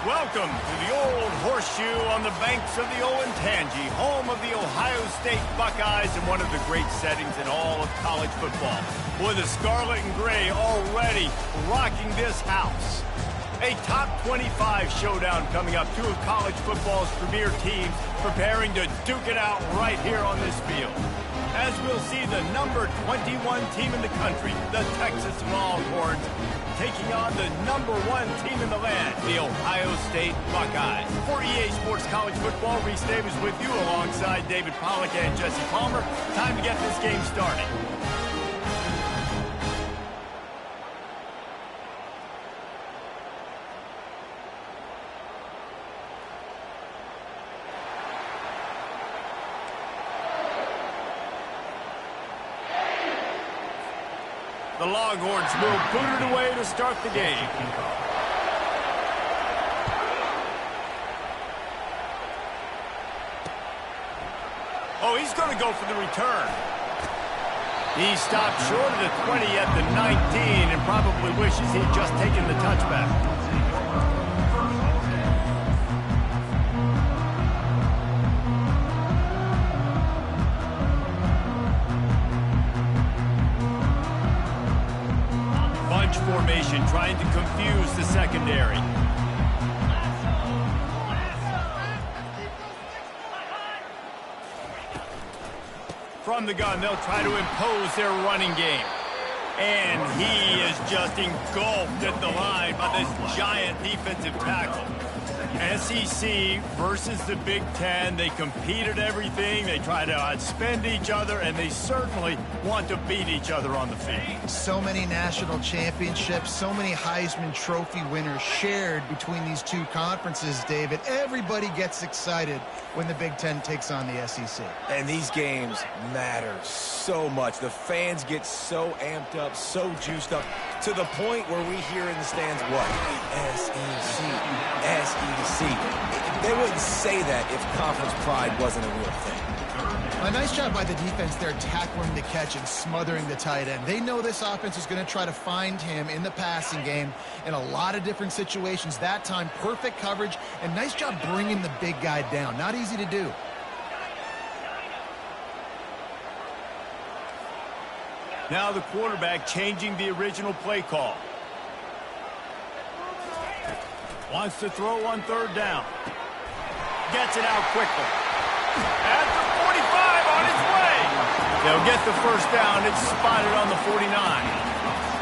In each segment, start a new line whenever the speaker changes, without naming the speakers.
Welcome to the old horseshoe on the banks of the Olentangy, home of the Ohio State Buckeyes and one of the great settings in all of college football. Boy, the scarlet and gray already rocking this house. A top 25 showdown coming up. Two of college football's premier teams preparing to duke it out right here on this field. As we'll see the number 21 team in the country, the Texas Longhorns, taking on the number 1 team in the land, the Ohio State Buckeyes. For EA Sports College Football, Reese Davis with you alongside David Pollack and Jesse Palmer. Time to get this game started. The Longhorns will boot it away to start the game. Oh, he's going to go for the return. He stopped short of the 20 at the 19 and probably wishes he'd just taken the touchback. Formation trying to confuse the secondary. From the gun, they'll try to impose their running game. And he is just engulfed at the line by this giant defensive tackle. SEC versus the Big Ten. They compete at everything. They try to outspend each other, and they certainly want to beat each other on the field.
So many national championships, so many Heisman Trophy winners shared between these two conferences, David. Everybody gets excited when the Big Ten takes on the SEC.
And these games matter so much. The fans get so amped up, so juiced up, to the point where we hear in the stands, what? SEC, SEC. They wouldn't say that if conference pride wasn't a real thing.
A nice job by the defense there, tackling the catch and smothering the tight end. They know this offense is going to try to find him in the passing game in a lot of different situations. That time, perfect coverage, and nice job bringing the big guy down. Not easy to do.
Now the quarterback changing the original play call. Wants to throw on third down. Gets it out quickly. At the 45 on its way. They'll get the first down. It's spotted on the 49.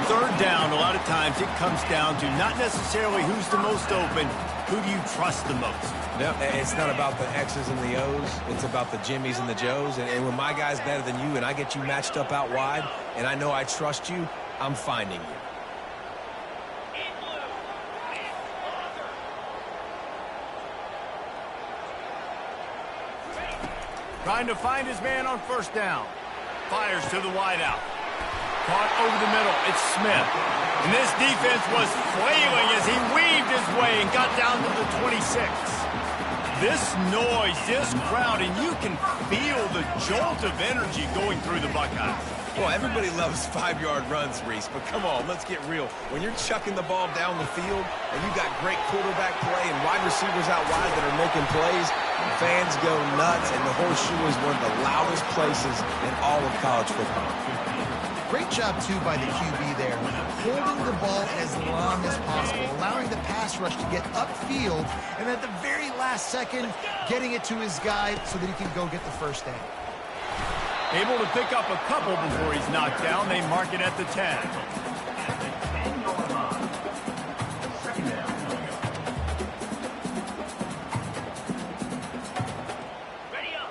Third down, a lot of times it comes down to not necessarily who's the most open, who do you trust the most?
No, it's not about the X's and the O's. It's about the Jimmies and the Joes. And when my guy's better than you and I get you matched up out wide and I know I trust you, I'm finding you.
Trying to find his man on first down. Fires to the wideout. Caught over the middle. It's Smith. And this defense was flailing as he weaved his way and got down to the 26. This noise, this crowd, and you can feel the jolt of energy going through the Buckeyes.
Well, everybody loves 5-yard runs, Reese, but come on, let's get real. When you're chucking the ball down the field and you got great quarterback play and wide receivers out wide that are making plays, fans go nuts, and the horseshoe is one of the loudest places in all of college football.
Great job, too, by the QB there, holding the ball as long as possible, allowing the pass rush to get upfield, and at the very last second, getting it to his guy so that he can go get the first down.
Able to pick up a couple before he's knocked down. They mark it at the 10.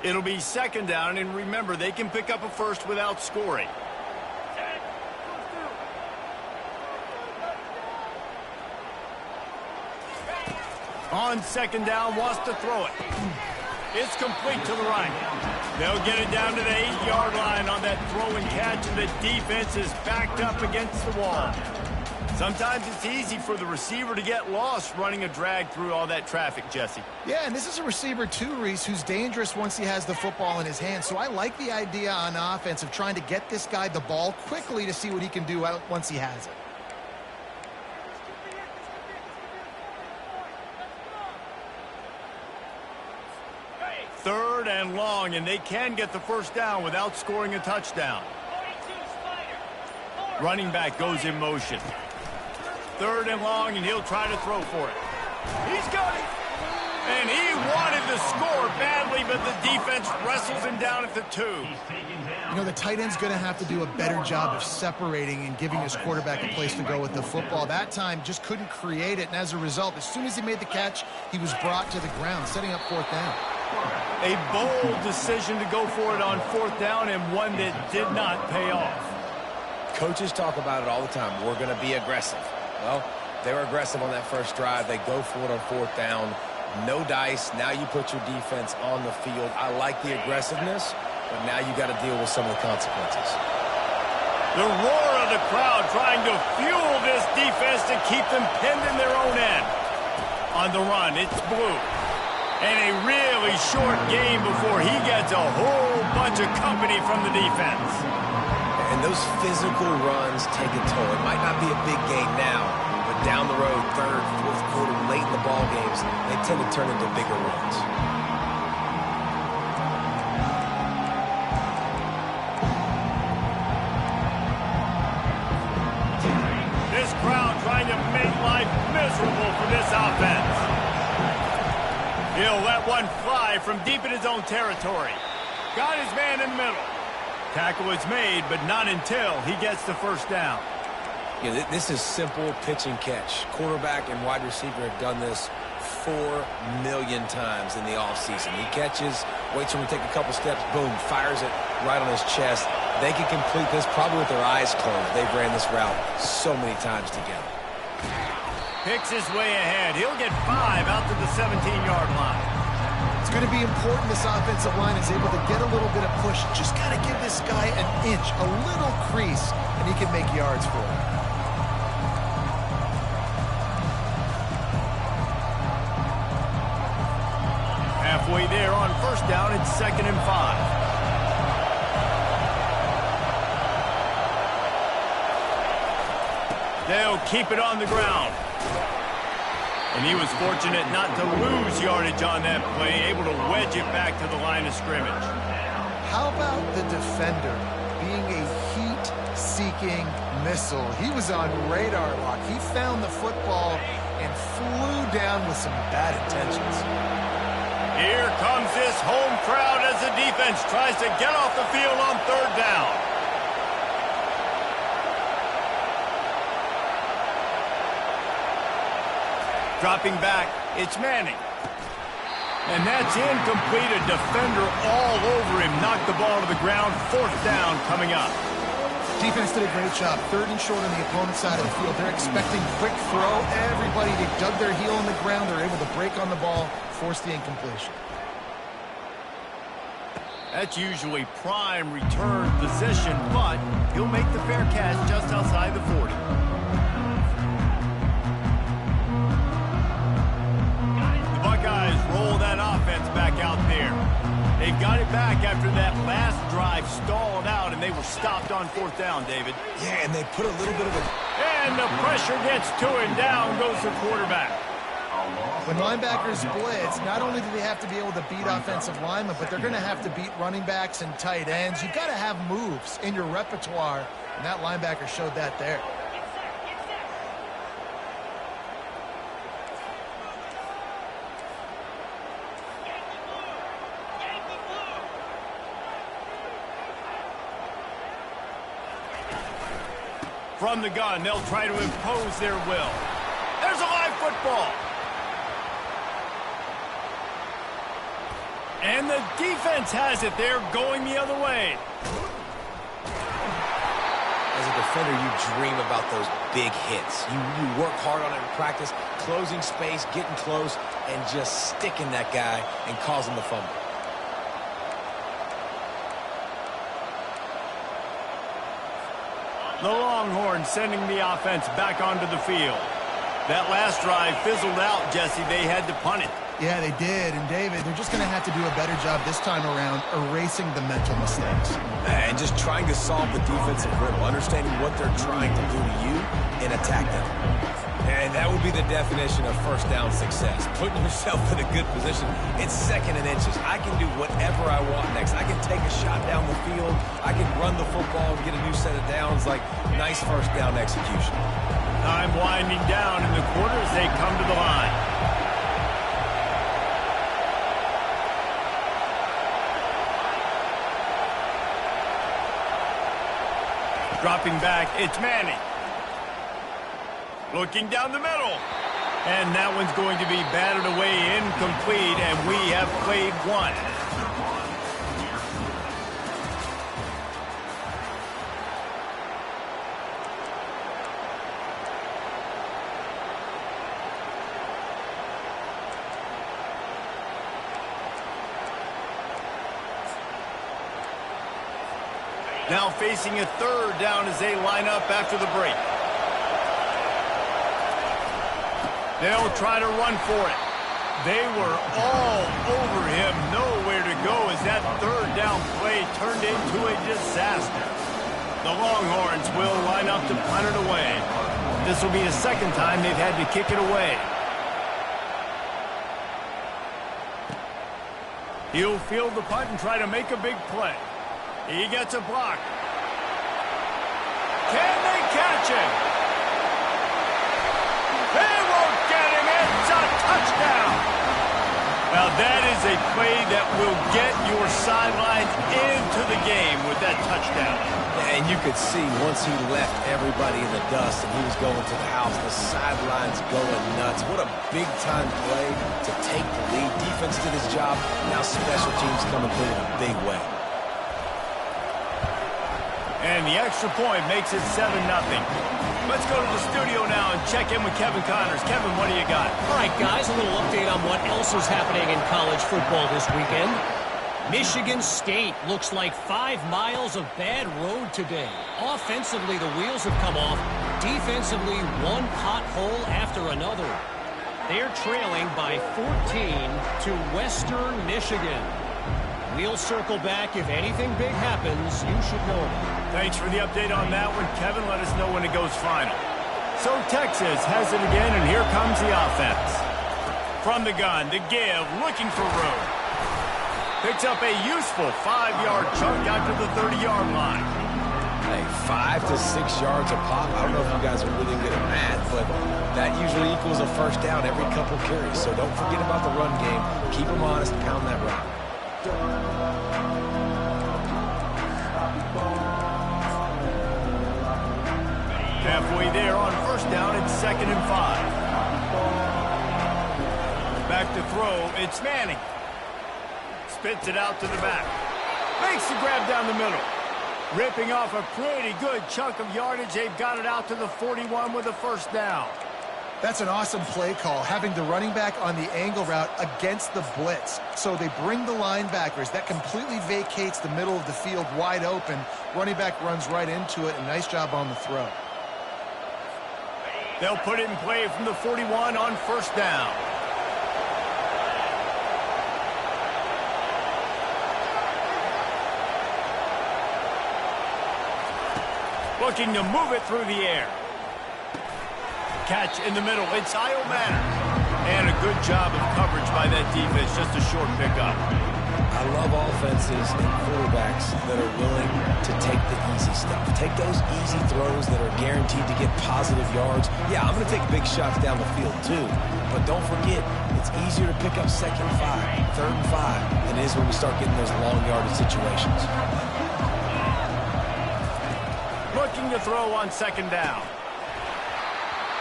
It'll be second down, and remember, they can pick up a first without scoring. On second down, wants to throw it. It's complete to the right. They'll get it down to the 8-yard line on that throw and catch, and the defense is backed up against the wall. Sometimes it's easy for the receiver to get lost running a drag through all that traffic, Jesse.
Yeah, and this is a receiver too, Reese, who's dangerous once he has the football in his hands. So I like the idea on offense of trying to get this guy the ball quickly to see what he can do once he has it.
3rd and long, and they can get the first down without scoring a touchdown. Running back goes in motion. 3rd and long, and he'll try to throw for it. He's got it. And he wanted to score badly, but the defense wrestles him down at the 2.
You know, the tight end's going to have to do a better job of separating and giving his quarterback a place to go with the football. That time just couldn't create it, and as a result, as soon as he made the catch, he was brought to the ground, setting up 4th down.
A bold decision to go for it on 4th down, and one that did not pay off.
Coaches talk about it all the time. We're going to be aggressive. Well, they were aggressive on that first drive. They go for it on 4th down. No dice. Now you put your defense on the field. I like the aggressiveness, but now you got to deal with some of the consequences.
The roar of the crowd trying to fuel this defense to keep them pinned in their own end. On the run, it's Blue. And a really short game before he gets a whole bunch of company from the defense.
And those physical runs take a toll. It might not be a big gain now, but down the road, 3rd, 4th quarter, late in the ball games, they tend to turn into bigger runs.
This crowd trying to make life miserable for this offense. He'll let one fly from deep in his own territory. Got his man in the middle. Tackle is made, but not until he gets the first down.
Yeah, this is simple pitch and catch. Quarterback and wide receiver have done this 4 million times in the offseason. He catches, waits for him to take a couple steps, boom, fires it right on his chest. They can complete this probably with their eyes closed. They've ran this route so many times together.
Picks his way ahead. He'll get 5 out to the 17-yard line.
It's going to be important this offensive line is able to get a little bit of push. Just got to give this guy an inch, a little crease, and he can make yards for it.
Halfway there on 1st down, it's 2nd and 5. They'll keep it on the ground. And he was fortunate not to lose yardage on that play, able to wedge it back to the line of scrimmage.
How about the defender being a heat-seeking missile? He was on radar lock. He found the football and flew down with some bad intentions.
Here comes this home crowd as the defense tries to get off the field on 3rd down. Dropping back, it's Manning. And that's incomplete. A defender all over him. Knocked the ball to the ground. 4th down coming up.
Defense did a great job. 3rd and short on the opponent's side of the field. They're expecting quick throw. Everybody, they dug their heel in the ground. They're able to break on the ball, force the incompletion.
That's usually prime return position, but he'll make the fair catch just outside the 40. Buckeyes roll that offense back out there. They've got it back after that last drive stalled out, and they were stopped on 4th down, David.
Yeah, and they put a little bit of a...
And the pressure gets to him. Down goes the quarterback.
When linebackers blitz, not only do they have to be able to beat offensive linemen, but they're going to have to beat running backs and tight ends. You've got to have moves in your repertoire, and that linebacker showed that there.
From the gun, they'll try to impose their will. There's a live football. And the defense has it. They're going the other way.
As a defender, you dream about those big hits. You work hard on it in practice, closing space, getting close, and just sticking that guy and causing the fumble.
The Longhorns sending the offense back onto the field. That last drive fizzled out, Jesse. They had to punt it.
Yeah, they did. And, David, they're just going to have to do a better job this time around erasing the mental mistakes.
And just trying to solve the defensive riddle, understanding what they're trying to do to you and attack them. And that would be the definition of first down success. Putting yourself in a good position. It's second and inches. I can do whatever I want next. I can take a shot down the field. I can run the football and get a new set of downs. Like, nice first down execution.
Time winding down in the quarter as they come to the line. Dropping back, it's Manning. Looking down the middle. And that one's going to be batted away incomplete, and we have played one. Now facing a third down as they line up after the break. They'll try to run for it. They were all over him, nowhere to go as that third down play turned into a disaster. The Longhorns will line up to punt it away. This will be the second time they've had to kick it away. He'll field the punt and try to make a big play. He gets a block. Can they catch him? They won't get him. It's a touchdown. Now that is a play that will get your sidelines into the game with that touchdown.
And you could see once he left everybody in the dust and he was going to the house, the sidelines going nuts. What a big-time play to take the lead. Defense did his job. Now special teams coming through in a big way.
And the extra point makes it 7-0. Let's go to the studio now and check in with Kevin Connors. Kevin, what do you got?
All right, guys, a little update on what else is happening in college football this weekend. Michigan State looks like 5 miles of bad road today. Offensively, the wheels have come off. Defensively, one pothole after another. They're trailing by 14 to Western Michigan. We'll circle back. If anything big happens, you should know about it.
Thanks for the update on that one, Kevin. Let us know when it goes final. So Texas has it again, and here comes the offense. From the gun, the give, looking for room. Picks up a useful 5-yard chunk out to the 30-yard line.
Hey, 5 to 6 yards a pop. I don't know if you guys are really good at math, but that usually equals a first down every couple carries. So don't forget about the run game. Keep them honest, pound that rock.
Halfway there on first down, it's 2nd and 5. Back to throw, it's Manning. Spits it out to the back. Makes the grab down the middle. Ripping off a pretty good chunk of yardage. They've got it out to the 41 with a first down.
That's an awesome play call, having the running back on the angle route against the blitz. So they bring the linebackers. That completely vacates the middle of the field wide open. Running back runs right into it, and nice job on the throw.
They'll put it in play from the 41 on first down. Looking to move it through the air. Catch in the middle. It's Io Manners. And a good job of coverage by that defense. Just a short pickup.
I love offenses and quarterbacks that are willing to take the easy stuff. Take those easy throws that are guaranteed to get positive yards. Yeah, I'm going to take big shots down the field too. But don't forget, it's easier to pick up 2nd and 5, 3rd and 5 than it is when we start getting those long yardage situations.
Looking to throw on 2nd down.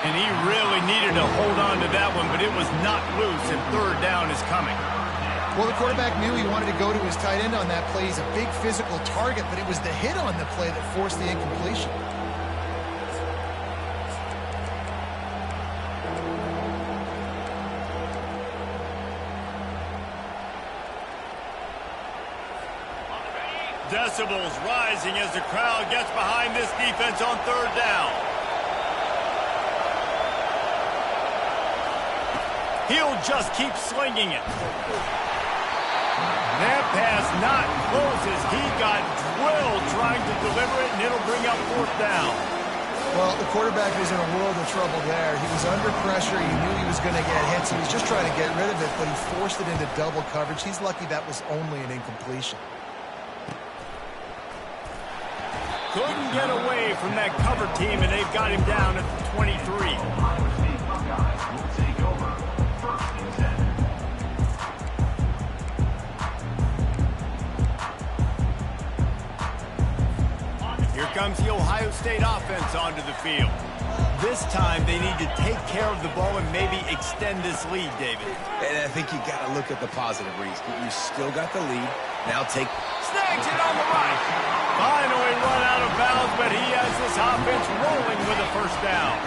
And he really needed to hold on to that one, but it was not loose, and 3rd down is coming.
Well, the quarterback knew he wanted to go to his tight end on that play. He's a big physical target, but it was the hit on the play that forced the incompletion.
Decibels rising as the crowd gets behind this defense on 3rd down. He'll just keep slinging it. That pass not close as he got drilled trying to deliver it, and it'll bring up 4th down.
Well, the quarterback was in a world of trouble there. He was under pressure. He knew he was going to get hit, so he was just trying to get rid of it, but he forced it into double coverage. He's lucky that was only an incompletion.
Couldn't get away from that cover team, and they've got him down at the 23. Here comes the Ohio State offense onto the field. This time, they need to take care of the ball and maybe extend this lead, David.
And I think you got to look at the positive, Reese. You still got the lead. Now take...
Snags it on the right. Finally run out of bounds, but he has this offense rolling with a first down.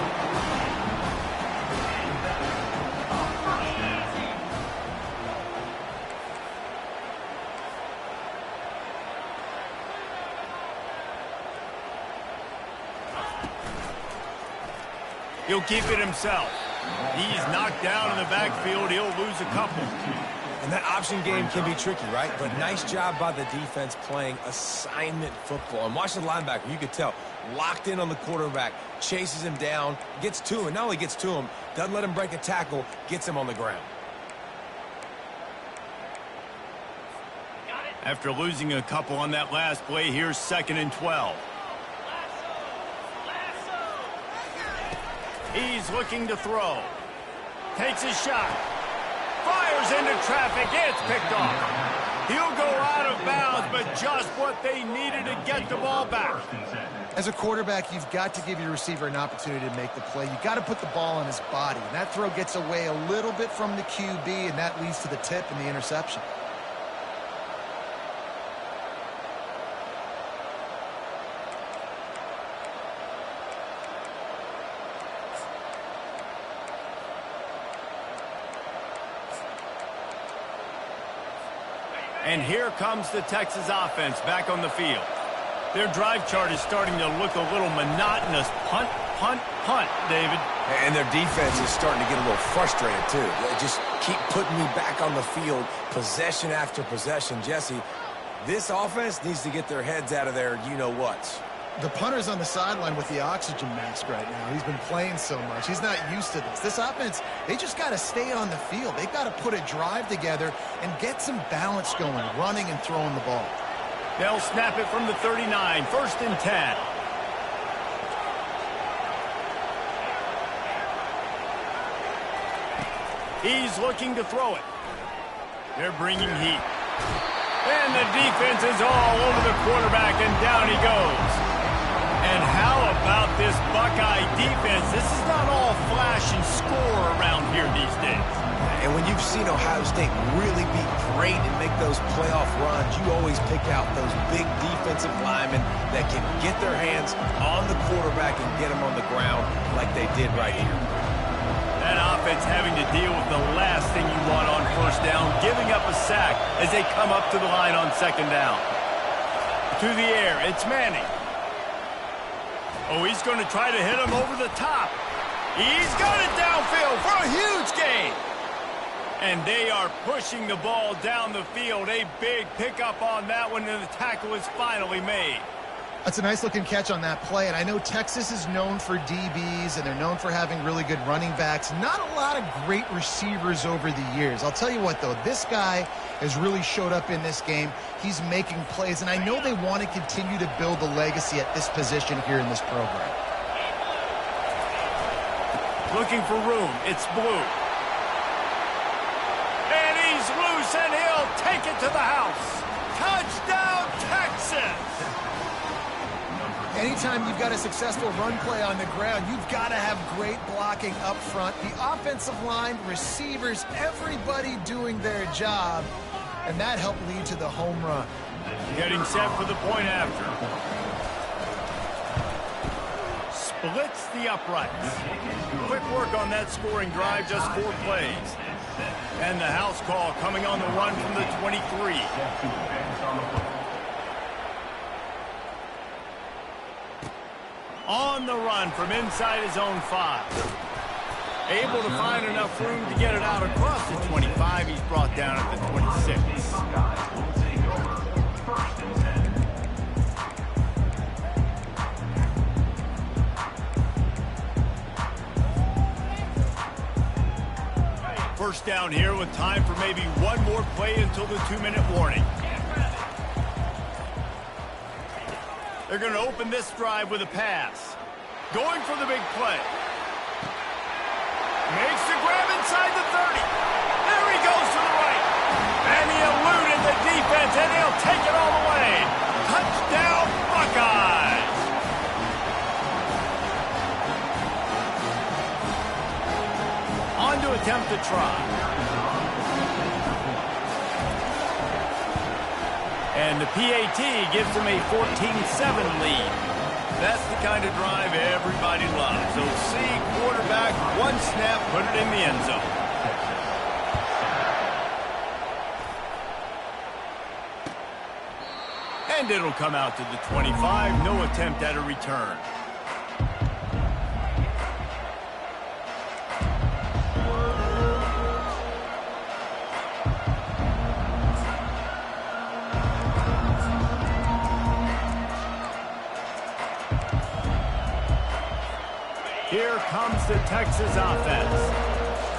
He'll keep it himself. He's knocked down in the backfield. He'll lose a couple.
And that option game can be tricky, right? But nice job by the defense playing assignment football. And watch the linebacker. You could tell. Locked in on the quarterback. Chases him down. Gets to him. Not only gets to him, doesn't let him break a tackle. Gets him on the ground.
After losing a couple on that last play, here's 2nd and 12. He's looking to throw. Takes a shot. Fires into traffic. It's picked off. He'll go out of bounds, but just what they needed to get the ball back.
As a quarterback, you've got to give your receiver an opportunity to make the play. You've got to put the ball on his body. And that throw gets away a little bit from the QB, and that leads to the tip and the interception.
And here comes the Texas offense back on the field. Their drive chart is starting to look a little monotonous. Punt, punt, punt, David.
And their defense is starting to get a little frustrated, too. They just keep putting me back on the field, possession after possession. Jesse, this offense needs to get their heads out of their you-know-whats.
The punter's on the sideline with the oxygen mask right now. He's been playing so much. He's not used to this. This offense, they just got to stay on the field. They've got to put a drive together and get some balance going, running and throwing the ball.
They'll snap it from the 39, 1st and 10. He's looking to throw it. They're bringing heat. And the defense is all over the quarterback, and down he goes. And how about this Buckeye defense? This is not all flash and score around here these days.
And when you've seen Ohio State really be great and make those playoff runs, you always pick out those big defensive linemen that can get their hands on the quarterback and get him on the ground like they did right here.
That offense having to deal with the last thing you want on 1st down, giving up a sack as they come up to the line on 2nd down. To the air, it's Manning. Oh, he's going to try to hit him over the top. He's got it downfield for a huge gain. And they are pushing the ball down the field. A big pickup on that one, and the tackle is finally made.
That's a nice-looking catch on that play, and I know Texas is known for DBs, and they're known for having really good running backs. Not a lot of great receivers over the years. I'll tell you what, though, this guy has really showed up in this game. He's making plays, and I know they want to continue to build the legacy at this position here in this program.
Looking for room. It's Blue. And he's loose, and he'll take it to the house. Touchdown, Texas!
Anytime you've got a successful run play on the ground, you've got to have great blocking up front. The offensive line, receivers, everybody doing their job, and that helped lead to the home run.
Getting set for the point after. Splits the uprights. Quick work on that scoring drive, just 4 plays. And the house call coming on the run from the 23. On the run from inside his own 5. Able to find enough room to get it out across the 25. He's brought down at the 26. First down here with time for maybe one more play until the 2-minute warning. They're going to open this drive with a pass. Going for the big play. Makes the grab inside the 30. There he goes to the right. And he eluded the defense, and he'll take it all the way. Touchdown, Buckeyes! On to attempt to try. And the PAT gives them a 14-7 lead. That's the kind of drive everybody loves. So see quarterback, one snap, put it in the end zone. And it'll come out to the 25. No attempt at a return. Here comes the Texas offense.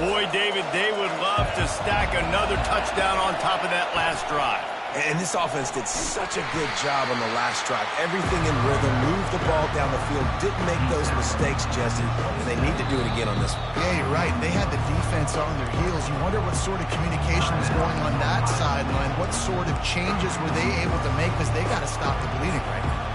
Boy, David, they would love to stack another touchdown on top of that last drive.
And this offense did such a good job on the last drive. Everything in rhythm, moved the ball down the field, didn't make those mistakes, Jesse, and they need to do it again on this one.
Yeah, you're right. They had the defense on their heels. You wonder what sort of communication was going on that sideline. What sort of changes were they able to make, because they got to stop the bleeding right now.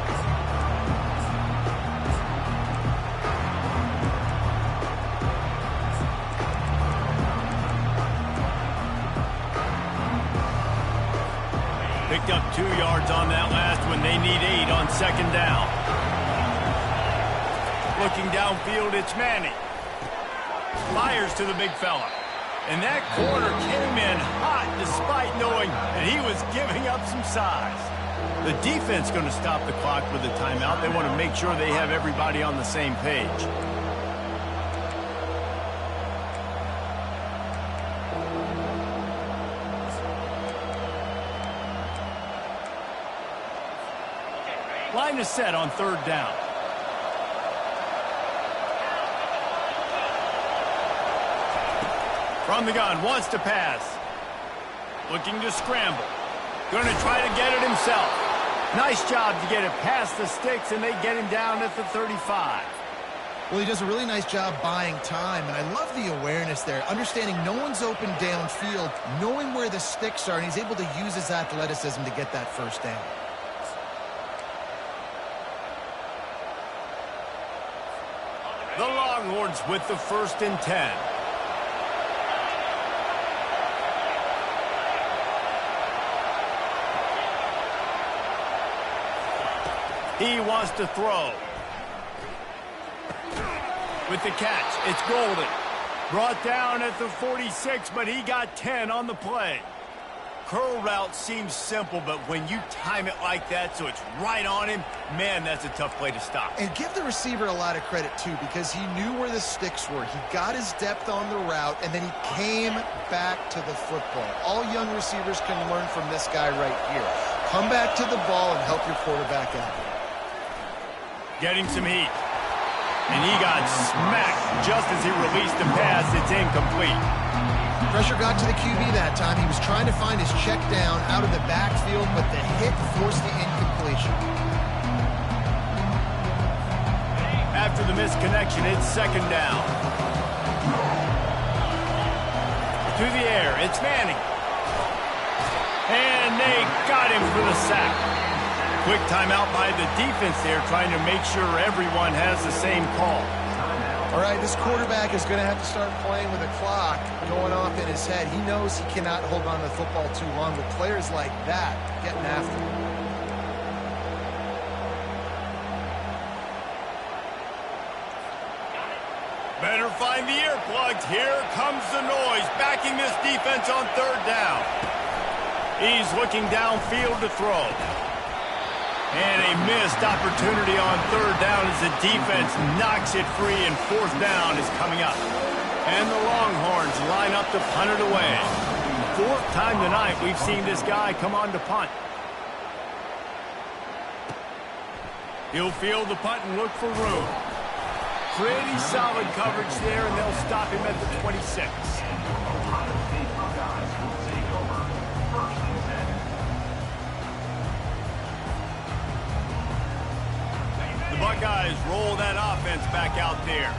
Picked up 2 yards on that last one. They need 8 on second down. Looking downfield, it's Manning. Fires to the big fella. And that corner came in hot despite knowing that he was giving up some size. The defense going to stop the clock with a timeout. They want to make sure they have everybody on the same page. Line is set on third down. From the gun, wants to pass. Looking to scramble. Going to try to get it himself. Nice job to get it past the sticks, and they get him down at the 35.
Well, he does a really nice job buying time, and I love the awareness there, understanding no one's open downfield, knowing where the sticks are, and he's able to use his athleticism to get that first down.
The Longhorns with the 1st and 10. He wants to throw. With the catch, it's Golden. Brought down at the 46, but he got 10 on the play. Curl route seems simple, but when you time it like that so it's right on him, man, that's a tough play to stop.
And give the receiver a lot of credit, too, because he knew where the sticks were. He got his depth on the route, and then he came back to the football. All young receivers can learn from this guy right here. Come back to the ball and help your quarterback out.
Getting some heat. And he got smacked just as he released the pass. It's incomplete.
Pressure got to the QB that time. He was trying to find his check down out of the backfield, but the hit forced the incompletion.
After the misconnection, it's second down. To the air, it's Manning. And they got him for the sack. Quick timeout by the defense there, trying to make sure everyone has the same call.
All right, this quarterback is going to have to start playing with a clock going off in his head. He knows he cannot hold on to the football too long with players like that getting after him.
Better find the earplugs. Here comes the noise, backing this defense on third down. He's looking downfield to throw. And a missed opportunity on third down as the defense knocks it free, and fourth down is coming up. And the Longhorns line up to punt it away. 4th time tonight we've seen this guy come on to punt. He'll field the punt and look for room. Pretty solid coverage there, and they'll stop him at the 26. Buckeyes roll that offense back out there.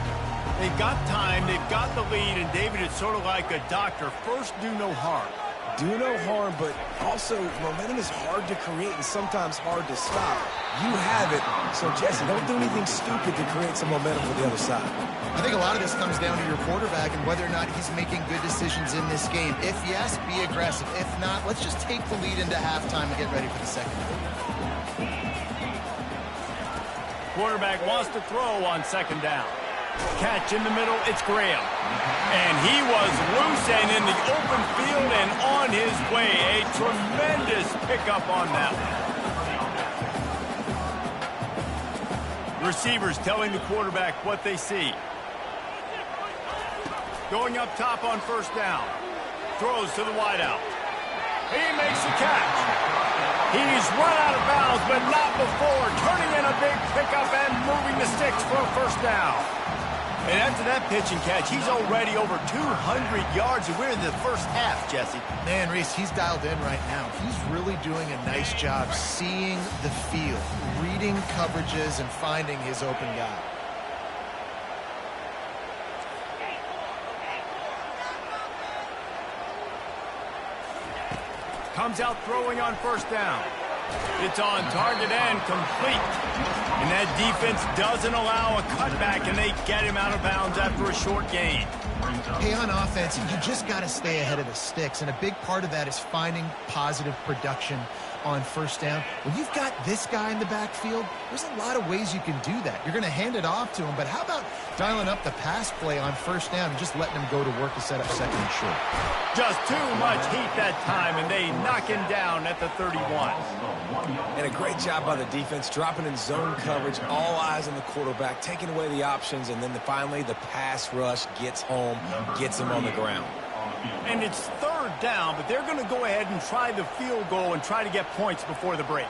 They've got time, they've got the lead, and David, it's sort of like a doctor. First, do no harm.
Do no harm, but also momentum is hard to create and sometimes hard to stop. You have it, so Jesse, don't do anything stupid to create some momentum for the other side.
I think a lot of this comes down to your quarterback and whether or not he's making good decisions in this game. If yes, be aggressive. If not, let's just take the lead into halftime and get ready for the second half.
Quarterback wants to throw on second down. Catch in the middle, it's Graham. And he was loose and in the open field and on his way. A tremendous pickup on that one. Receivers telling the quarterback what they see. Going up top on first down. Throws to the wideout. He makes the catch. He's run out of bounds, but not before. Turning in a big pickup and moving the sticks for a first down. And after that pitch and catch, he's already over 200 yards, and we're in the first half, Jesse.
Man, Reese, he's dialed in right now. He's really doing a nice job seeing the field, reading coverages, and finding his open guy.
Comes out throwing on first down. It's on target and complete. And that defense doesn't allow a cutback, and they get him out of bounds after a short gain.
Hey, on offense, you just got to stay ahead of the sticks, and a big part of that is finding positive production on first down. When you've got this guy in the backfield, there's a lot of ways you can do that. You're going to hand it off to him, but how about dialing up the pass play on first down and just letting him go to work to set up second and short?
Just too much heat that time, and they knock him down at the 31.
And a great job by the defense, dropping in zone coverage, all eyes on the quarterback, taking away the options, and then finally the pass rush gets home, gets him on the ground.
And it's third down, but they're going to go ahead and try the field goal and try to get points before the break.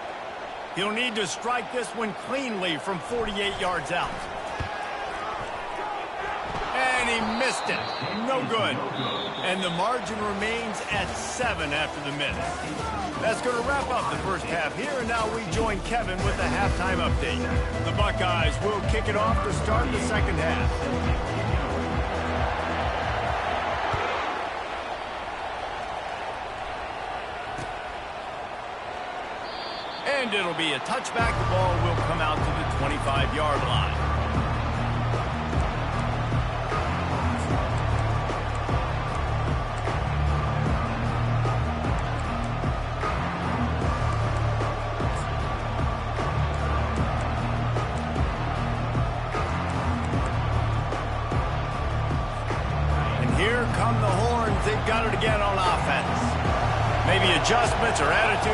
He'll need to strike this one cleanly from 48 yards out. And he missed it. No good. And the margin remains at 7 after the miss. That's going to wrap up the first half here, and now we join Kevin with the halftime update. The Buckeyes will kick it off to start the second half. And it'll be a touchback. The ball will come out to the 25-yard line. And here come the horns. They've got it again on offense. Maybe adjustments or attitude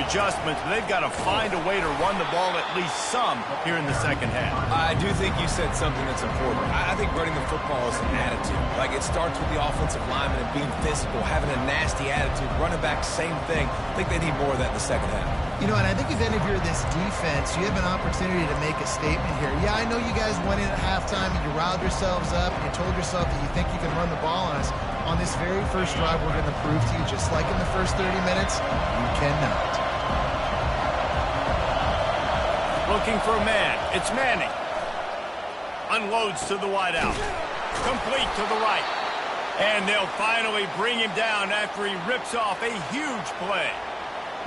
adjustments, but they've got to find a way to run the ball at least some here in the second half.
I do think you said something that's important. I think running the football is an attitude. Like, it starts with the offensive lineman and being physical, having a nasty attitude. Running back, same thing. I think they need more of that in the second half.
You know, and I think if any of you are this defense, you have an opportunity to make a statement here. Yeah, I know you guys went in at halftime and you riled yourselves up and you told yourself that you think you can run the ball on us. On this very first drive, we're going to prove to you, just like in the first 30 minutes, you cannot.
Looking for a man. It's Manning. Unloads to the wideout. Complete to the right. And they'll finally bring him down after he rips off a huge play.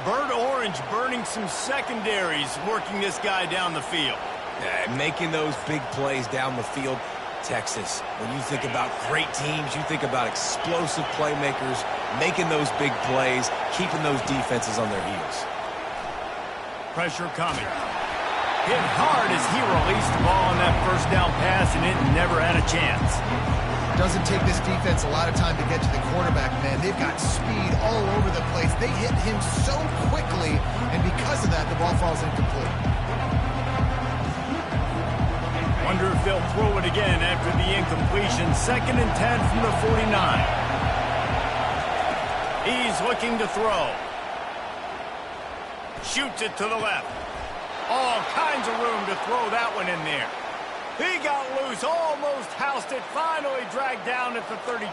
Bird Orange burning some secondaries, working this guy down the field.
Yeah, making those big plays down the field. Texas, when you think about great teams, you think about explosive playmakers, making those big plays, keeping those defenses on their heels.
Pressure coming. Hit hard as he released the ball on that first down pass, and it never had a chance.
Doesn't take this defense a lot of time to get to the quarterback, man. They've got speed all over the place. They hit him so quickly, and because of that, the ball falls incomplete.
Wonder if they'll throw it again after the incompletion. 2nd and 10 from the 49. He's looking to throw. Shoots it to the left. All kinds of room to throw that one in there. He got loose, almost housed it, finally dragged down at the 32.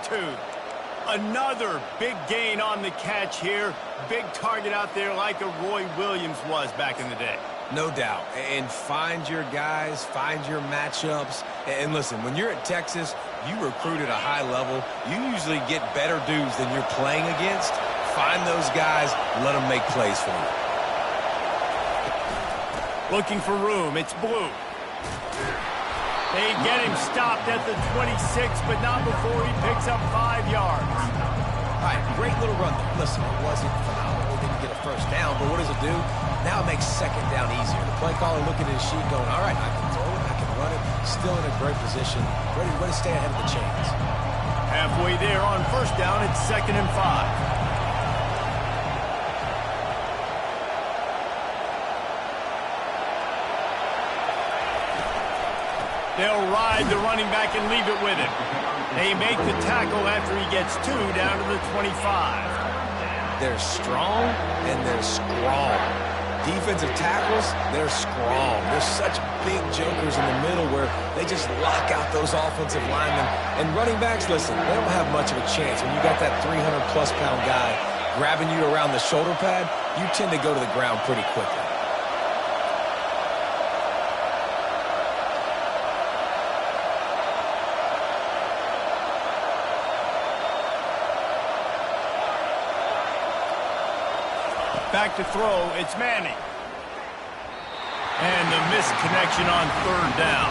Another big gain on the catch here. Big target out there like a Roy Williams was back in the day.
No doubt. And find your guys, find your matchups. And listen, when you're at Texas, you recruit at a high level. You usually get better dudes than you're playing against. Find those guys, let them make plays for you.
Looking for room, it's Blue. They get him stopped at the 26, but not before he picks up 5 yards.
All right, great little run there. Listen, it wasn't phenomenal. Didn't get a first down, but what does it do? Now it makes second down easier. The play caller looking at his sheet going, all right, I can throw it, I can run it. Still in a great position, ready to stay ahead of the chains.
Halfway there on first down, it's 2nd and 5. They'll ride the running back and leave it with him. They make the tackle after he gets 2 down to the 25.
They're strong and they're strong. Defensive tackles, they're strong. They're such big jokers in the middle where they just lock out those offensive linemen. And running backs, listen, they don't have much of a chance. When you got that 300-plus pound guy grabbing you around the shoulder pad, you tend to go to the ground pretty quickly.
Back to throw, it's Manning. And the missed connection on 3rd down.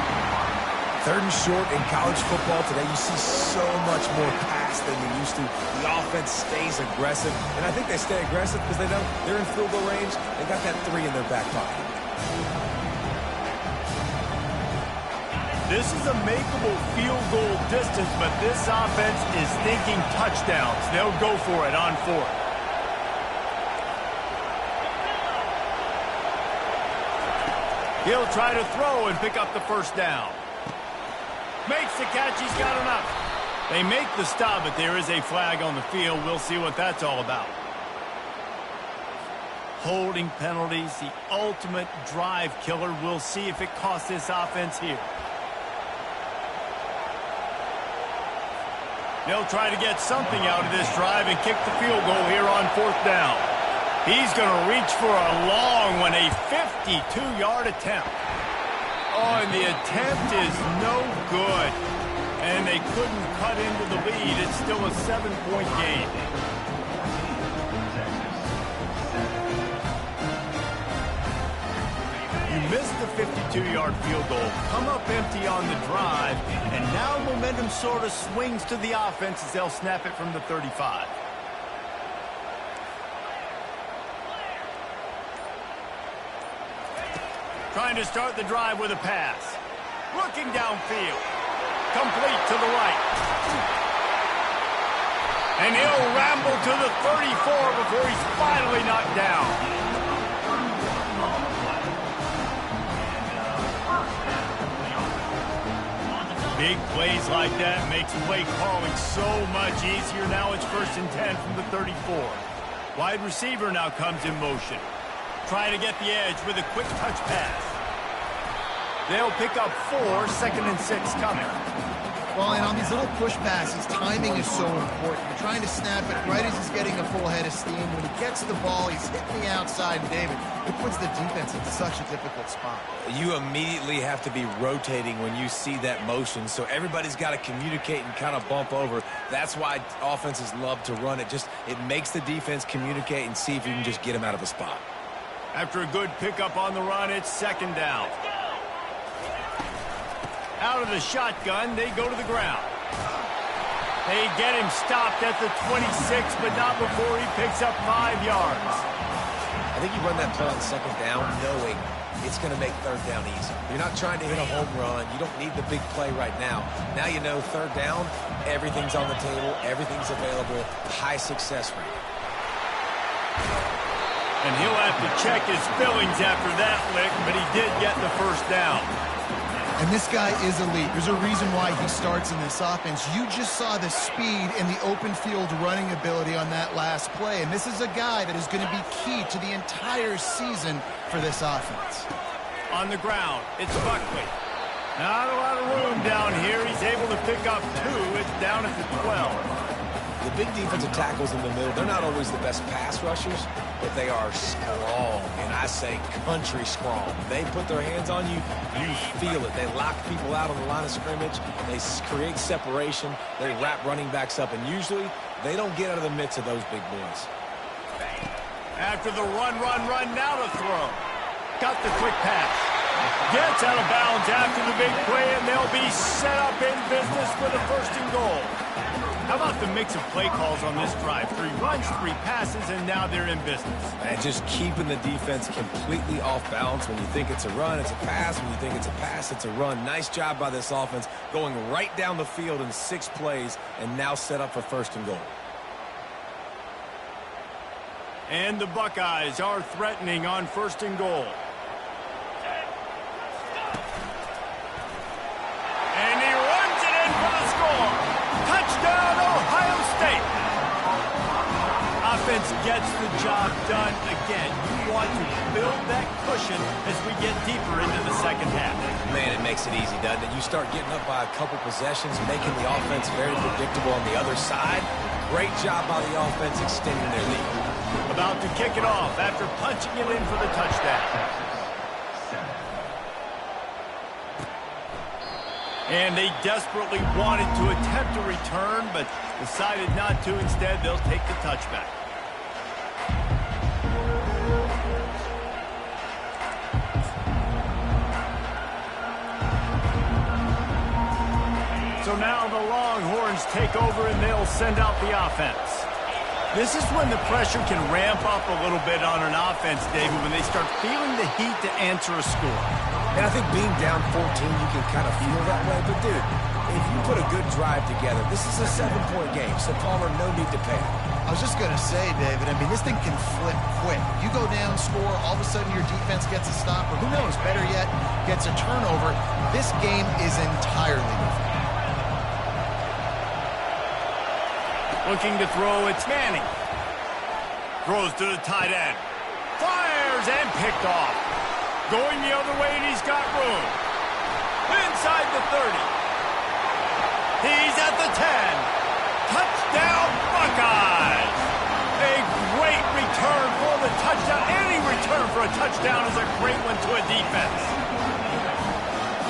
3rd and short in college football today, you see so much more pass than you used to. The offense stays aggressive, and I think they stay aggressive because they know they're in field goal range. They got that 3 in their back pocket.
This is a makeable field goal distance, but this offense is thinking touchdowns. They'll go for it on 4th. He'll try to throw and pick up the first down. Makes the catch. He's got enough. They make the stop, but there is a flag on the field. We'll see what that's all about. Holding penalties, the ultimate drive killer. We'll see if it costs this offense here. They'll try to get something out of this drive and kick the field goal here on 4th down. He's going to reach for a long one, a 52-yard attempt. Oh, and the attempt is no good. And they couldn't cut into the lead. It's still a 7-point game. You missed the 52-yard field goal, come up empty on the drive, and now momentum sort of swings to the offense as they'll snap it from the 35. Trying to start the drive with a pass. Looking downfield. Complete to the right. And he'll ramble to the 34 before he's finally knocked down. Big plays like that makes play calling so much easier. Now it's 1st and 10 from the 34. Wide receiver now comes in motion. Trying to get the edge with a quick touch pass. They'll pick up 4, 2nd and 6 coming.
Well, and on these little push passes, timing is so important. You're trying to snap it right as he's getting a full head of steam. When he gets the ball, he's hitting the outside, and David, it puts the defense in such a difficult spot.
You immediately have to be rotating when you see that motion, so everybody's got to communicate and kind of bump over. That's why offenses love to run it. It makes the defense communicate and see if you can just get him out of a spot.
After a good pickup on the run, it's 2nd down. Out of the shotgun, they go to the ground. They get him stopped at the 26, but not before he picks up 5 yards.
I think you run that play on 2nd down knowing it's going to make 3rd down easy. You're not trying to hit a home run. You don't need the big play right now. Now you know 3rd down, everything's on the table, everything's available, high success rate.
And he'll have to check his fillings after that lick, but he did get the first down.
And this guy is elite. There's a reason why he starts in this offense. You just saw the speed and the open field running ability on that last play. And this is a guy that is going to be key to the entire season for this offense.
On the ground, it's Buckley. Not a lot of room down here. He's able to pick up 2. It's down at the 12.
The big defensive tackles in the middle, they're not always the best pass rushers, but they are strong. And I say country strong. They put their hands on you, you feel it. They lock people out on the line of scrimmage. They create separation. They wrap running backs up, and usually they don't get out of the midst of those big boys.
After the run, now to throw. Got the quick pass. Gets out of bounds after the big play, and they'll be set up in business with a 1st and goal. How about the mix of play calls on this drive? 3 runs, 3 passes, and now they're in business.
And just keeping the defense completely off balance. When you think it's a run, it's a pass. When you think it's a pass, it's a run. Nice job by this offense going right down the field in 6 plays and now set up for 1st and goal.
And the Buckeyes are threatening on 1st and goal. And he runs it in for the score. Touchdown, Ohio State. Offense gets the job done again. You want to build that cushion as we get deeper into the 2nd half.
Man, it makes it easy, doesn't it? You start getting up by a couple possessions, making the offense very predictable on the other side. Great job by the offense extending their lead.
About to kick it off after punching it in for the touchdown. And they desperately wanted to attempt a return, but decided not to. Instead, they'll take the touchback. So now the Longhorns take over and they'll send out the offense. This is when the pressure can ramp up a little bit on an offense, David, when they start feeling the heat to answer a score.
And I think being down 14, you can kind of feel that way. But, dude, if you put a good drive together, this is a 7-point game. So, Palmer, no need to panic.
I was just going to say, David, I mean, this thing can flip quick. You go down, score, all of a sudden your defense gets a stop, or who knows, better yet, gets a turnover. This game is entirely different.
Looking to throw, it's Manning. Throws to the tight end. Fires and picked off. Going the other way, and he's got room. Inside the 30. He's at the 10. Touchdown, Buckeyes. A great return for the touchdown. Any return for a touchdown is a great one to a defense.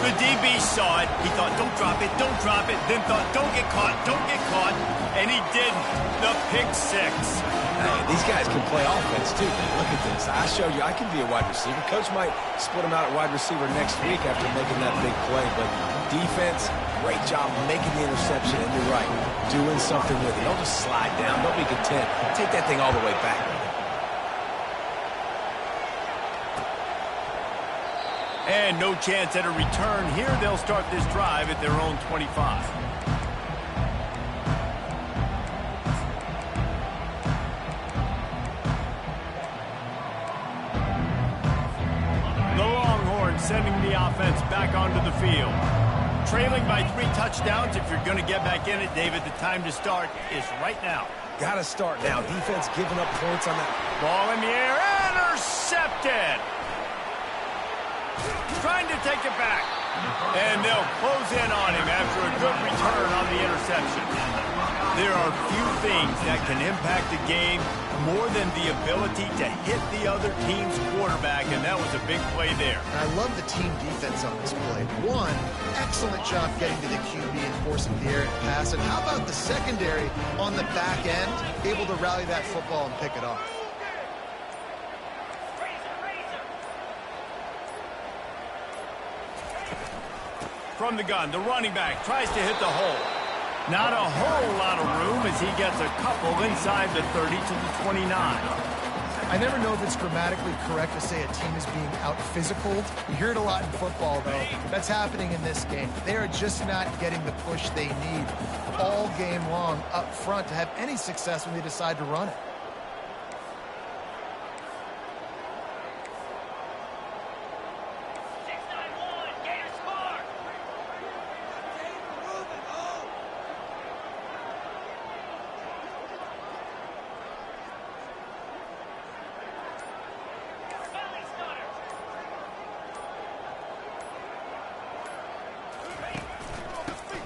The DB saw it. He thought, don't drop it, then thought, don't get caught, and he didn't. The pick 6.
Hey, these guys can play offense, too. Look at this. I showed you I can be a wide receiver. Coach might split him out at wide receiver next week after making that big play, but defense, great job making the interception, and you're right, doing something with it. Don't just slide down. Don't be content. Take that thing all the way back.
And no chance at a return here. They'll start this drive at their own 25. The Longhorns sending the offense back onto the field. Trailing by 3 touchdowns. If you're going to get back in it, David, the time to start is right now.
Got to start now. Defense giving up points on that.
Ball in the air. Intercepted. Trying to take it back. And they'll close in on him after a good return on the interception. There are few things that can impact a game more than the ability to hit the other team's quarterback, and that was a big play there.
And I love the team defense on this play. One, excellent job getting to the QB and forcing the errant pass. And how about the secondary on the back end, able to rally that football and pick it off?
From the gun, the running back tries to hit the hole. Not a whole lot of room as he gets a couple inside the 30 to the 29.
I never know if it's grammatically correct to say a team is being out-physical. You hear it a lot in football, though. That's happening in this game. They are just not getting the push they need all game long up front to have any success when they decide to run it.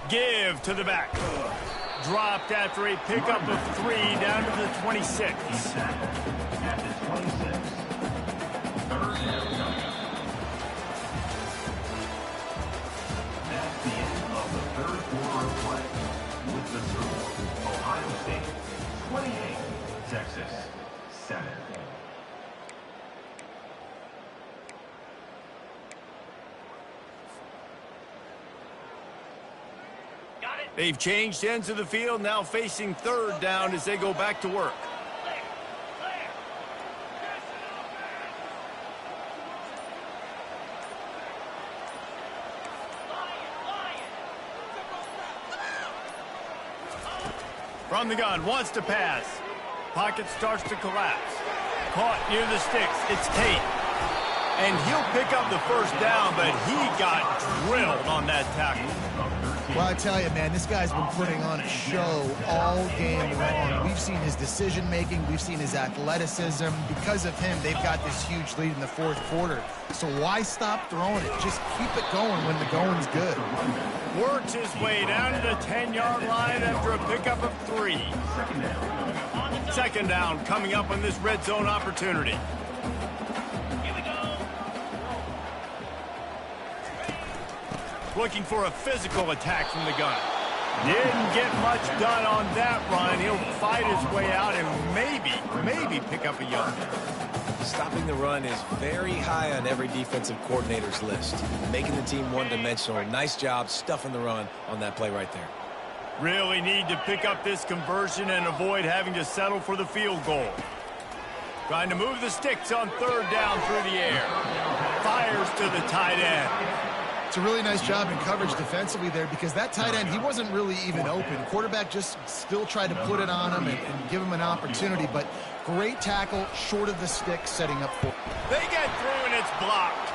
Give to the back. Dropped after a pickup of 3 down to the 26.
That's the end of the third quarter of play. With the score, Ohio State 28, Texas 7.
They've changed ends of the field, now facing third down as they go back to work. From the gun, wants to pass. Pocket starts to collapse. Caught near the sticks. It's Tate. And he'll pick up the first down, but he got drilled on that tackle.
Well, I tell you, man, this guy's been putting on a show all game long. We've seen his decision-making. We've seen his athleticism. Because of him, they've got this huge lead in the fourth quarter. So why stop throwing it? Just keep it going when the going's good.
Works his way down to the 10-yard line after a pickup of 3. Second down coming up on this red zone opportunity. Looking for a physical attack from the gun. Didn't get much done on that run. He'll fight his way out and maybe pick up a yard.
Stopping the run is very high on every defensive coordinator's list. Making the team one-dimensional. Nice job stuffing the run on that play right there.
Really need to pick up this conversion and avoid having to settle for the field goal. Trying to move the sticks on third down through the air. Fires to the tight end.
It's a really nice job in coverage defensively there because that tight end, he wasn't really even open. Quarterback just still tried to put it on him and give him an opportunity, but great tackle short of the stick setting up for.
They get through and it's blocked.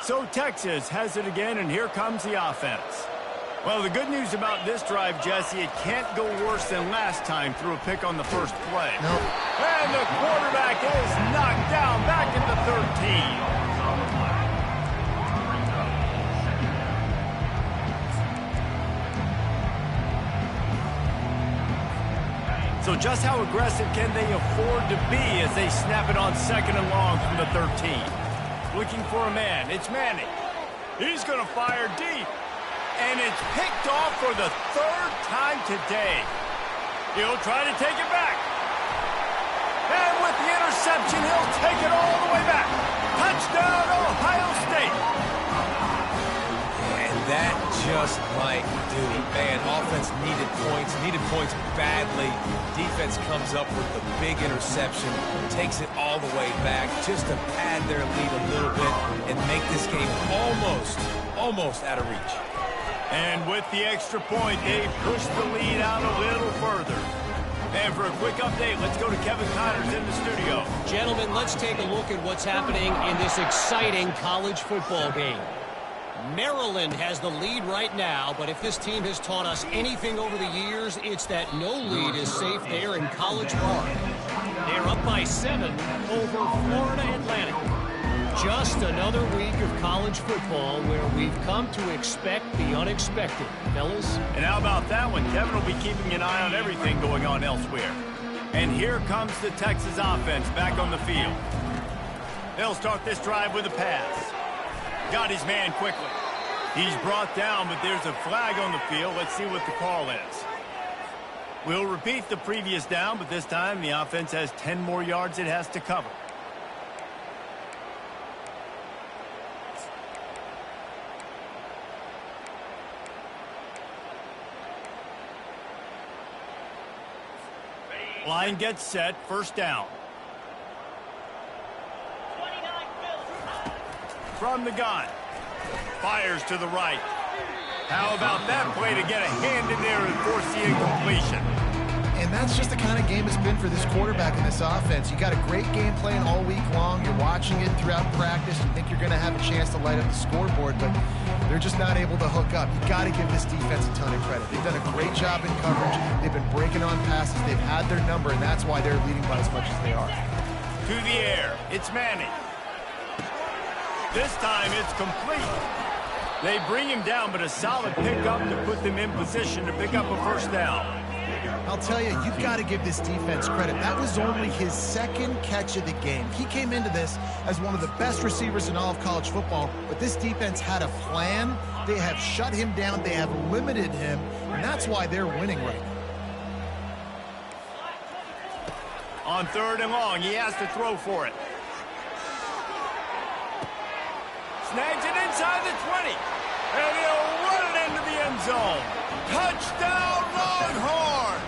So Texas has it again, and here comes the offense. Well, the good news about this drive, Jesse, it can't go worse than last time through a pick on the first play.
Nope.
And the quarterback is knocked down back at the 13. So just how aggressive can they afford to be as they snap it on second and long from the 13? Looking for a man. It's Manning. He's going to fire deep. And it's picked off for the third time today. He'll try to take it back. And with the interception, he'll take it all the way back. Touchdown, Ohio State.
And that just might do it. Man, offense needed points badly. Defense comes up with the big interception, takes it all the way back just to pad their lead a little bit and make this game almost out of reach.
And with the extra point, they pushed the lead out a little further. And for a quick update, let's go to Kevin Connors in the studio.
Gentlemen, let's take a look at what's happening in this exciting college football game. Maryland has the lead right now, but if this team has taught us anything over the years, it's that no lead is safe there in College Park. They're up by 7 over Florida Atlantic. Just another week of college football where we've come to expect the unexpected, fellas.
And how about that one? Kevin will be keeping an eye on everything going on elsewhere. And here comes the Texas offense back on the field. They'll start this drive with a pass. Got his man quickly. He's brought down, but there's a flag on the field. Let's see what the call is. We'll repeat the previous down, but this time the offense has 10 more yards it has to cover. Line gets set, first down. From the gun. Fires to the right. How about that play to get a hand in there and force the incompletion?
And that's just the kind of game it's been for this quarterback in this offense. You got a great game plan all week long. You're watching it throughout practice. You think you're going to have a chance to light up the scoreboard, but they're just not able to hook up. You got to give this defense a ton of credit. They've done a great job in coverage. They've been breaking on passes. They've had their number, and that's why they're leading by as much as they are.
To the air. It's Manning. This time it's complete. They bring him down, but a solid pickup to put them in position to pick up a first down.
I'll tell you, you've got to give this defense credit. That was only his second catch of the game. He came into this as one of the best receivers in all of college football, but this defense had a plan. They have shut him down. They have limited him, and that's why they're winning right now.
On 3rd and long, he has to throw for it. Snags it inside the 20. And he'll run it into the end zone. Touchdown, Longhorn!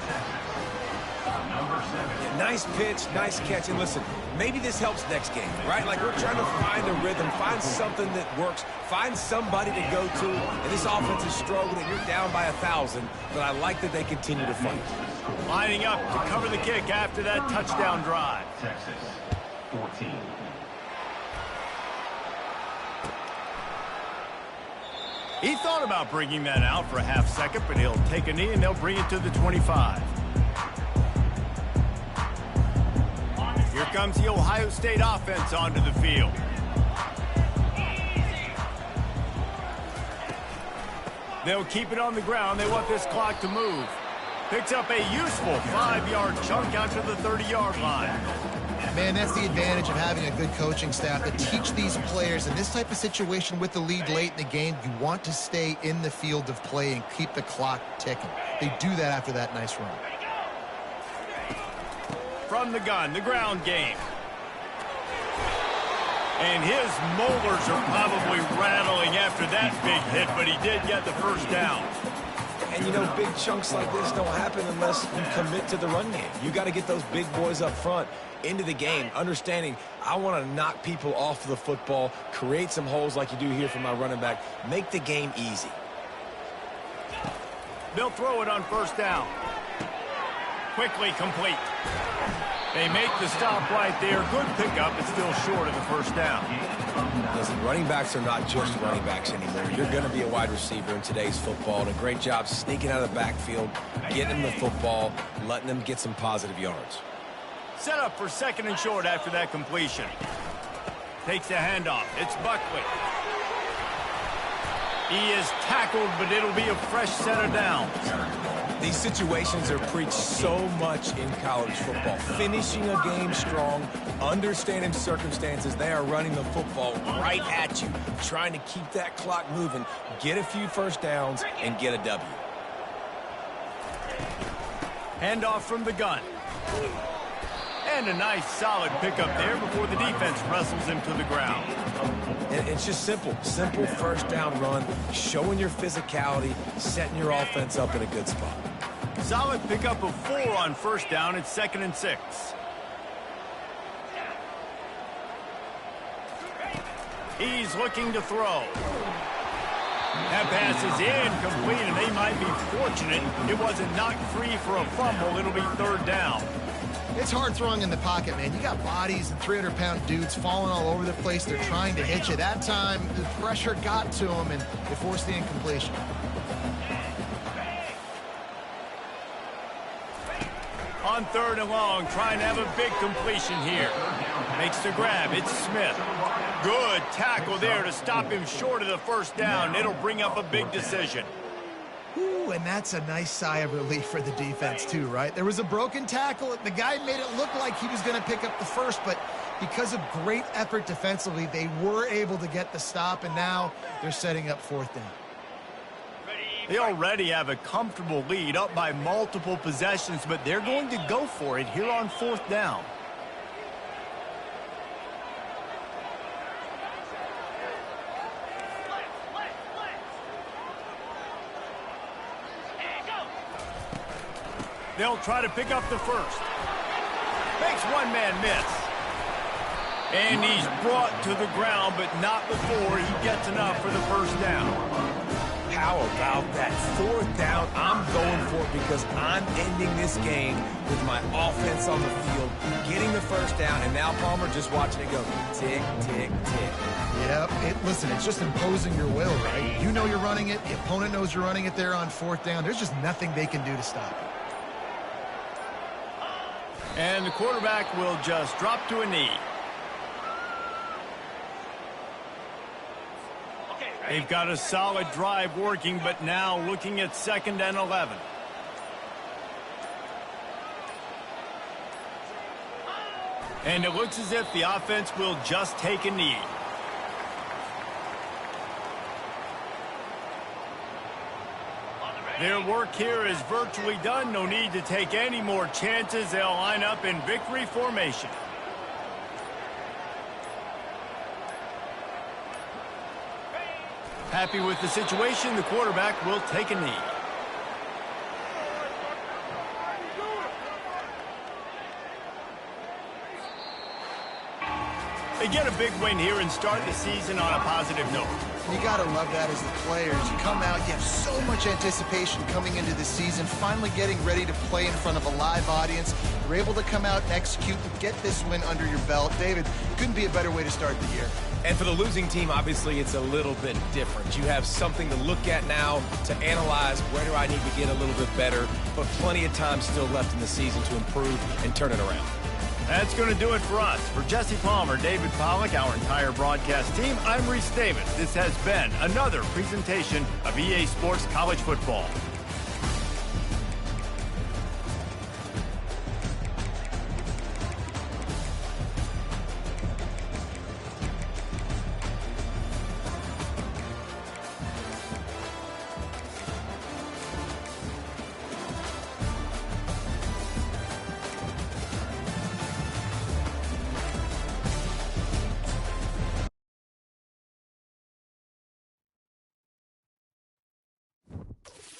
Yeah, nice pitch, nice catch. And listen, maybe this helps next game, right? Like we're trying to find a rhythm, find something that works, find somebody to go to. And this offense is struggling. You're down by 1,000, but I like that they continue to fight.
Lining up to cover the kick after that touchdown drive.
Texas 14.
He thought about bringing that out for a half second, but he'll take a knee and they'll bring it to the 25. Here comes the Ohio State offense onto the field. They'll keep it on the ground. They want this clock to move. Picks up a useful 5-yard chunk out to the 30-yard line.
Man, that's the advantage of having a good coaching staff to teach these players in this type of situation with the lead late in the game. You want to stay in the field of play and keep the clock ticking. They do that after that nice run.
From the gun, the ground game. And his molars are probably rattling after that big hit, but he did get the first down.
And, you know, big chunks like this don't happen unless you commit to the run game. You got to get those big boys up front into the game, understanding I want to knock people off the football, create some holes like you do here for my running back, make the game easy.
They'll throw it on first down. Quickly complete. They make the stop right there. Good pickup, but still short of the first down.
Listen, running backs are not just running backs anymore. You're going to be a wide receiver in today's football. And a great job sneaking out of the backfield, getting them the football, letting them get some positive yards.
Set up for 2nd and short after that completion. Takes the handoff. It's Buckley. He is tackled, but it'll be a fresh set of downs.
These situations are preached so much in college football. Finishing a game strong, understanding circumstances. They are running the football right at you, trying to keep that clock moving, get a few first downs, and get a W.
Handoff from the gun. And a nice solid pickup there before the defense wrestles him to the ground.
And it's just simple first down run, showing your physicality, setting your offense up in a good spot.
Solid pickup of 4 on first down. It's 2nd and 6. He's looking to throw. That pass is incomplete, and they might be fortunate it wasn't knocked free for a fumble. It'll be 3rd down.
It's hard throwing in the pocket, man. You got bodies and 300-pound dudes falling all over the place. They're trying to hit you. That time, the pressure got to them, and they forced the incompletion.
On 3rd and long, trying to have a big completion here. Makes the grab. It's Smith. Good tackle there to stop him short of the first down. It'll bring up a big decision.
Ooh, and that's a nice sigh of relief for the defense, too, right? There was a broken tackle. The guy made it look like he was going to pick up the first, but because of great effort defensively, they were able to get the stop, and now they're setting up 4th down.
They already have a comfortable lead, up by multiple possessions, but they're going to go for it here on 4th down. They'll try to pick up the first. Makes one man miss. And he's brought to the ground, but not before he gets enough for the first down.
How about that 4th down? I'm going for it because I'm ending this game with my offense on the field, getting the first down, and now Palmer just watching it go tick, tick, tick.
Yep. Listen, it's just imposing your will, right? You know you're running it. The opponent knows you're running it there on 4th down. There's just nothing they can do to stop it.
And the quarterback will just drop to a knee. They've got a solid drive working, but now looking at 2nd and 11. And it looks as if the offense will just take a knee. Their work here is virtually done. No need to take any more chances. They'll line up in victory formation. Happy with the situation, the quarterback will take a knee. They get a big win here and start the season on a positive note.
You got to love that as the players. You come out, you have so much anticipation coming into the season, finally getting ready to play in front of a live audience. You're able to come out and execute and get this win under your belt. David, couldn't be a better way to start the year.
And for the losing team, obviously, it's a little bit different. You have something to look at now to analyze where do I need to get a little bit better, but plenty of time still left in the season to improve and turn it around.
That's going to do it for us. For Jesse Palmer, David Pollack, our entire broadcast team, I'm Reese Davis. This has been another presentation of EA Sports College Football.